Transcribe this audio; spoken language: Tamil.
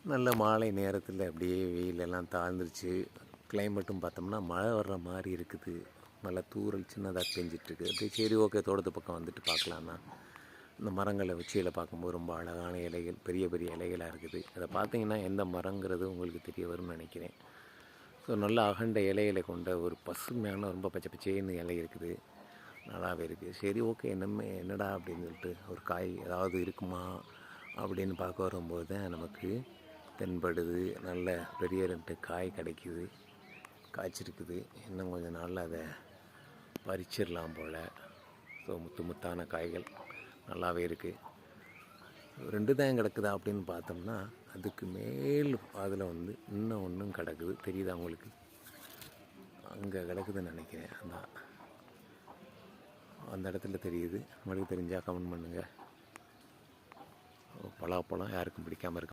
நல்ல மாலை நேரத்தில் அப்படியே வெயிலெல்லாம் தாழ்ந்துருச்சு. கிளைமேட்டும் பார்த்தோம்னா மழை வர்ற மாதிரி இருக்குது. நல்லா தூறல் சின்னதாக பெஞ்சிட்ருக்கு. அப்படியே சரி ஓகே தோட்டத்து பக்கம் வந்துட்டு பார்க்கலான்னா இந்த மரங்களை உச்சியில் பார்க்கும்போது ரொம்ப அழகான இலைகள், பெரிய பெரிய இலைகளாக இருக்குது. அதை பார்த்தீங்கன்னா எந்த மரங்கிறது உங்களுக்கு தெரிய வரும்னு நினைக்கிறேன். ஸோ நல்ல அகண்ட இலைகளை கொண்ட ஒரு பசுமையான ரொம்ப பச்சை பச்சேன்னு இலை இருக்குது. நல்லாவே இருக்குது. சரி ஓகே என்னடா அப்படின்னு சொல்லிட்டு ஒரு காய் ஏதாவது இருக்குமா அப்படின்னு பார்க்க வரும்போது தான் நமக்கு தென்படுது. நல்ல பெரிய 2 காய் கிடைக்கிது, காய்ச்சிருக்குது. இன்னும் கொஞ்சம் நாளில் அதை பறிச்சிடலாம் போல். ஸோ முத்தான காய்கள் நல்லாவே இருக்குது. 2 தான் கிடக்குதா அப்படின்னு பார்த்தோம்னா அதுக்கு மேல் அதில் இன்னும் ஒன்றும் கிடக்குது. தெரியுதா உங்களுக்கு? அங்கே கிடக்குதுன்னு நினைக்கிறேன். அந்த இடத்துல தெரியுது. உங்களுக்கு தெரிஞ்சால் கமெண்ட் பண்ணுங்கள். பலாப்பழம் யாருக்கும் பிடிக்காமல் இருக்கு.